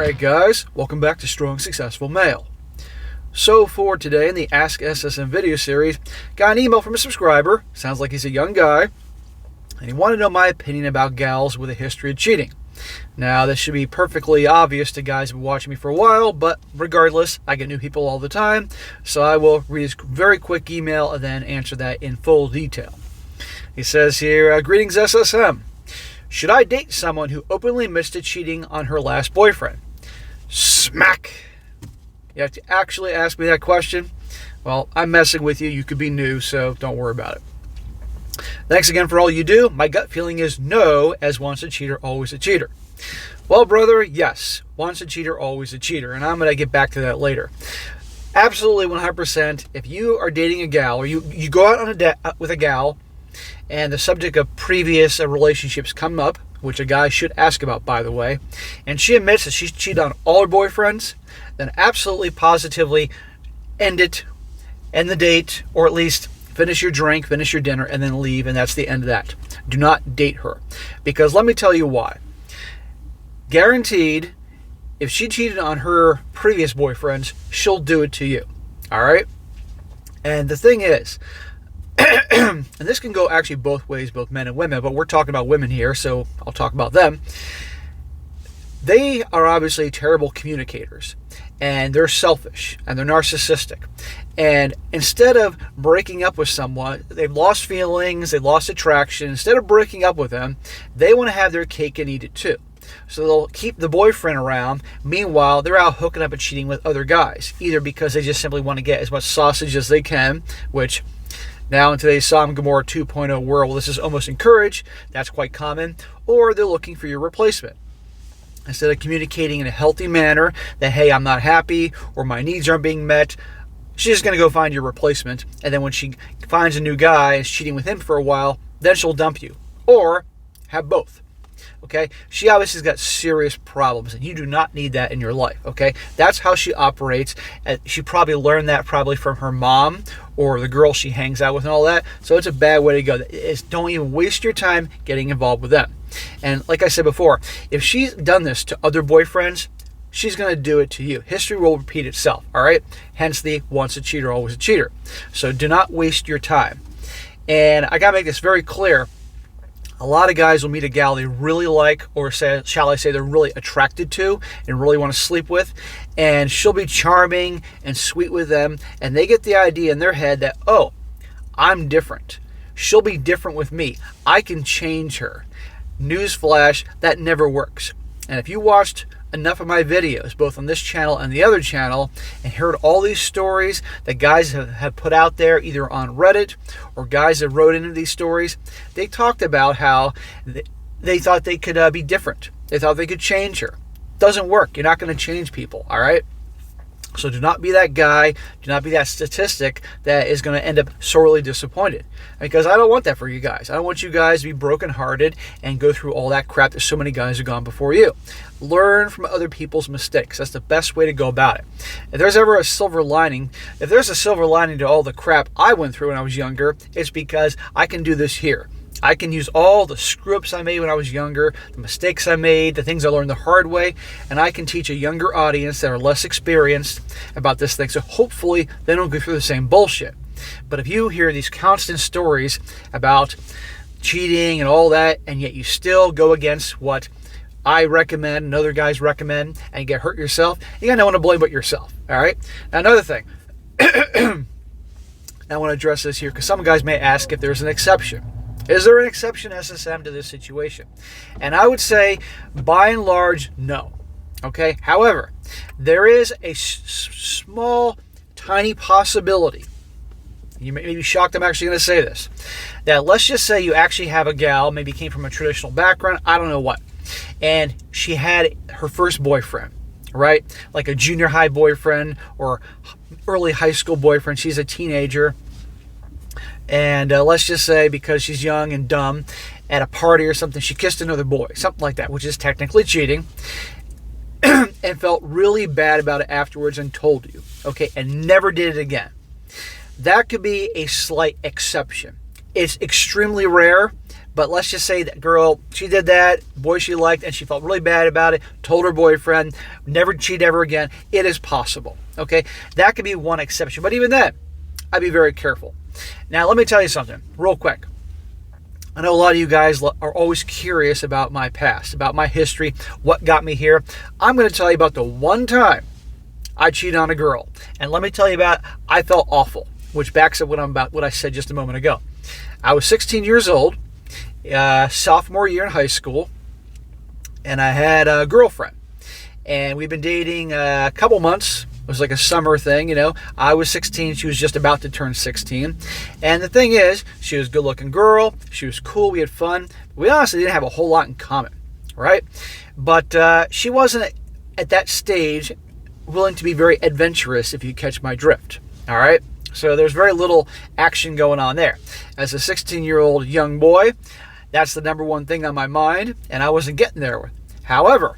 Alright guys, welcome back to Strong Successful Male. So for today in the Ask SSM video series, got an email from a subscriber, sounds like he's a young guy, and he wanted to know my opinion about gals with a history of cheating. Now this should be perfectly obvious to guys who've been watching me for a while, but regardless, I get new people all the time, so I will read his very quick email and then answer that in full detail. He says here, greetings SSM. Should I date someone who openly admits to cheating on her last boyfriend? Smack! You have to actually ask me that question? Well, I'm messing with you. You could be new, so don't worry about it. Thanks again for all you do. My gut feeling is no, as once a cheater, always a cheater. Well, brother, yes. Once a cheater, always a cheater. And I'm going to get back to that later. Absolutely 100%. If you are dating a gal, or you go out on a date with a gal, and the subject of previous relationships come up, which a guy should ask about, by the way, and she admits that she's cheated on all her boyfriends, then absolutely, positively end the date, or at least finish your drink, finish your dinner, and then leave, and that's the end of that. Do not date her. Because let me tell you why. Guaranteed, if she cheated on her previous boyfriends, she'll do it to you. All right? And the thing is, and this can go actually both ways, both men and women, but we're talking about women here, so I'll talk about them. They are obviously terrible communicators, and they're selfish, and they're narcissistic. And instead of breaking up with someone, they've lost feelings, they've lost attraction. Instead of breaking up with them, they want to have their cake and eat it too. So they'll keep the boyfriend around. Meanwhile, they're out hooking up and cheating with other guys, either because they just simply want to get as much sausage as they can, which now in today's Sodom and Gomorrah 2.0 world, well, this is almost encouraged. That's quite common. Or they're looking for your replacement. Instead of communicating in a healthy manner that, hey, I'm not happy or my needs aren't being met, she's just going to go find your replacement. And then when she finds a new guy and is cheating with him for a while, then she'll dump you. Or have both. Okay? She obviously has got serious problems, and you do not need that in your life. Okay? That's how she operates. She probably learned that probably from her mom or the girl she hangs out with and all that. So it's a bad way to go. Don't even waste your time getting involved with them. And like I said before, if she's done this to other boyfriends, she's going to do it to you. History will repeat itself. All right? Hence the once a cheater, always a cheater. So do not waste your time. And I got to make this very clear. A lot of guys will meet a gal they really like, or shall I say they're really attracted to and really want to sleep with, and she'll be charming and sweet with them, and they get the idea in their head that, oh, I'm different. She'll be different with me. I can change her. Newsflash, that never works. And if you watched enough of my videos, both on this channel and the other channel, and heard all these stories that guys have put out there, either on Reddit or guys that wrote into these stories, they talked about how they thought they could be different. They thought they could change her. Doesn't work. You're not going to change people, all right? So do not be that guy, do not be that statistic that is going to end up sorely disappointed. Because I don't want that for you guys. I don't want you guys to be brokenhearted and go through all that crap that so many guys have gone before you. Learn from other people's mistakes. That's the best way to go about it. If there's ever a silver lining, if there's a silver lining to all the crap I went through when I was younger, it's because I can do this here. I can use all the screw-ups I made when I was younger, the mistakes I made, the things I learned the hard way, and I can teach a younger audience that are less experienced about this thing. So hopefully they don't go through the same bullshit. But if you hear these constant stories about cheating and all that, and yet you still go against what I recommend and other guys recommend, and you get hurt yourself, you got no one to blame but yourself. All right? Now another thing. I want to address this here because some guys may ask if there's an exception. Is there an exception, SSM, to this situation? And I would say, by and large, no. Okay? However, there is a small, tiny possibility. You may be shocked I'm actually going to say this. That let's just say you actually have a gal, maybe came from a traditional background, I don't know what, and she had her first boyfriend, right? Like a junior high boyfriend or early high school boyfriend. She's a teenager. And let's just say because she's young and dumb, at a party or something, she kissed another boy, something like that, which is technically cheating, and felt really bad about it afterwards and told you, okay, and never did it again. That could be a slight exception. It's extremely rare, But let's just say that girl, she did that, boy she liked, and she felt really bad about it, told her boyfriend, never cheat ever again. It is possible, okay? That could be one exception. But even then, I'd be very careful. Now, let me tell you something real quick. I know a lot of you guys are always curious about my past, about my history, what got me here. I'm going to tell you about the one time I cheated on a girl. And let me tell you about, I felt awful, which backs up what I said just a moment ago. I was 16 years old, sophomore year in high school, and I had a girlfriend. And we've been dating a couple months. It was like a summer thing, you know. I was 16. She was just about to turn 16. And the thing is, she was a good-looking girl. She was cool. We had fun. We honestly didn't have a whole lot in common, right? But she wasn't at that stage willing to be very adventurous, if you catch my drift, all right? So there's very little action going on there. As a 16-year-old young boy, that's the number one thing on my mind, and I wasn't getting there. However,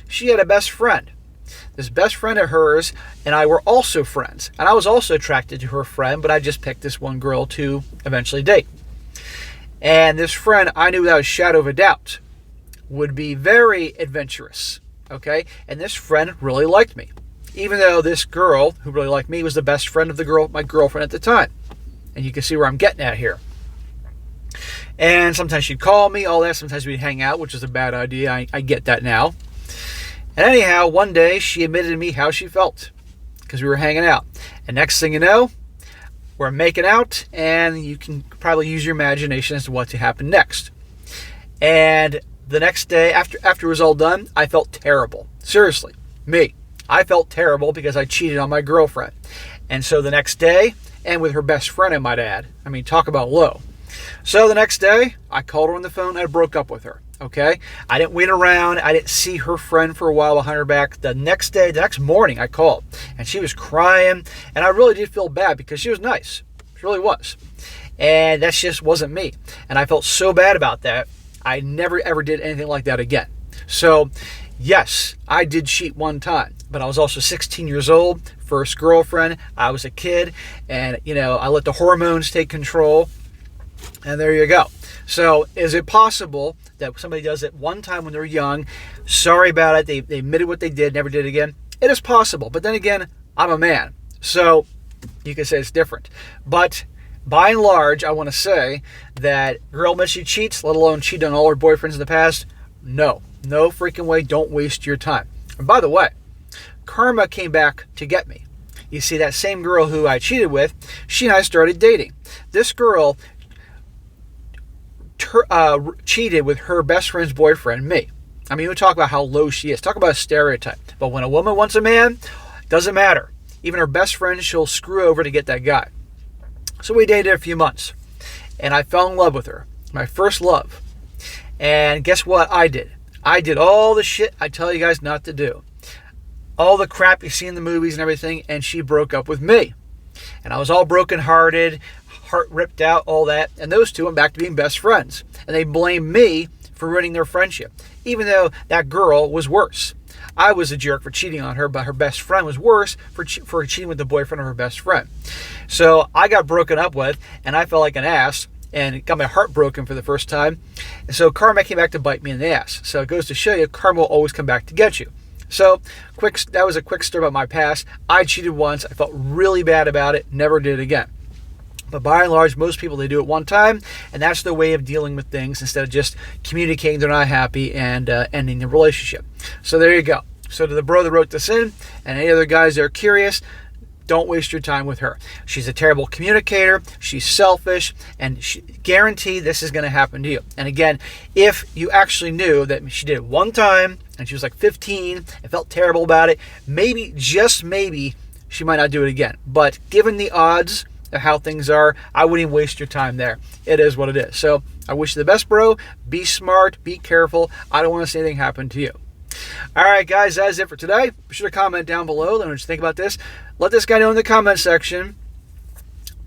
she had a best friend. This best friend of hers and I were also friends. And I was also attracted to her friend, but I just picked this one girl to eventually date. And this friend, I knew without a shadow of a doubt, would be very adventurous, okay? And this friend really liked me. Even though this girl, who really liked me, was the best friend of my girlfriend at the time. And you can see where I'm getting at here. And sometimes she'd call me, all that. Sometimes we'd hang out, which is a bad idea. I get that now. And anyhow, one day she admitted to me how she felt because we were hanging out. And next thing you know, we're making out, and you can probably use your imagination as to what to happen next. And the next day, after it was all done, I felt terrible. Seriously, me. I felt terrible because I cheated on my girlfriend. And so the next day, and with her best friend, I might add. I mean, talk about low. So the next day, I called her on the phone and I broke up with her. Okay? I didn't wait around. I didn't see her friend for a while behind her back. The next morning, I called. And she was crying. And I really did feel bad because she was nice. She really was. And that just wasn't me. And I felt so bad about that. I never, ever did anything like that again. So, yes, I did cheat one time. But I was also 16 years old. First girlfriend. I was a kid. And, I let the hormones take control. And there you go. So is it possible that somebody does it one time when they're young, sorry about it, they admitted what they did, never did it again? It is possible. But then again, I'm a man. So you can say it's different. But by and large, I want to say that girl admits she cheats, let alone cheat on all her boyfriends in the past. No freaking way. Don't waste your time. And by the way, karma came back to get me. You see, that same girl who I cheated with, she and I started dating. This girl cheated with her best friend's boyfriend, me. I mean, we talk about how low she is. Talk about a stereotype. But when a woman wants a man, doesn't matter. Even her best friend, she'll screw over to get that guy. So we dated a few months. And I fell in love with her. My first love. And guess what I did? I did all the shit I tell you guys not to do. All the crap you see in the movies and everything. And she broke up with me. And I was all brokenhearted, heart ripped out, all that. And those two went back to being best friends. And they blamed me for ruining their friendship. Even though that girl was worse. I was a jerk for cheating on her, but her best friend was worse for cheating with the boyfriend of her best friend. So I got broken up with, and I felt like an ass, and it got my heart broken for the first time. And so karma came back to bite me in the ass. So it goes to show you, karma will always come back to get you. So that was a quick story about my past. I cheated once. I felt really bad about it. Never did it again. But by and large, most people, they do it one time, and that's their way of dealing with things instead of just communicating they're not happy and ending the relationship. So there you go. So to the bro that wrote this in, and any other guys that are curious, don't waste your time with her. She's a terrible communicator. She's selfish, and guarantee this is going to happen to you. And again, if you actually knew that she did it one time, and she was like 15, and felt terrible about it, maybe, just maybe, she might not do it again. But given the odds of how things are, I wouldn't even waste your time there. It is what it is. So I wish you the best, bro. Be smart. Be careful. I don't want to see anything happen to you. All right, guys, that is it for today. Be sure to comment down below. Let me know what you think about this. Let this guy know in the comment section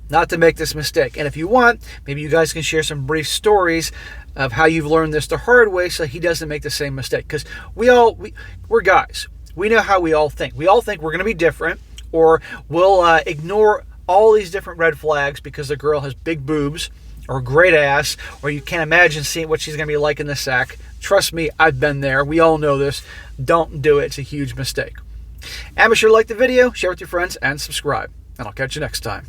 not to make this mistake. And if you want, maybe you guys can share some brief stories of how you've learned this the hard way so he doesn't make the same mistake. Because we're guys. We know how we all think. We all think we're going to be different, or we'll ignore all these different red flags because the girl has big boobs, or a great ass, or you can't imagine seeing what she's going to be like in the sack. Trust me, I've been there. We all know this. Don't do it. It's a huge mistake. And be sure to like the video, share with your friends, and subscribe. And I'll catch you next time.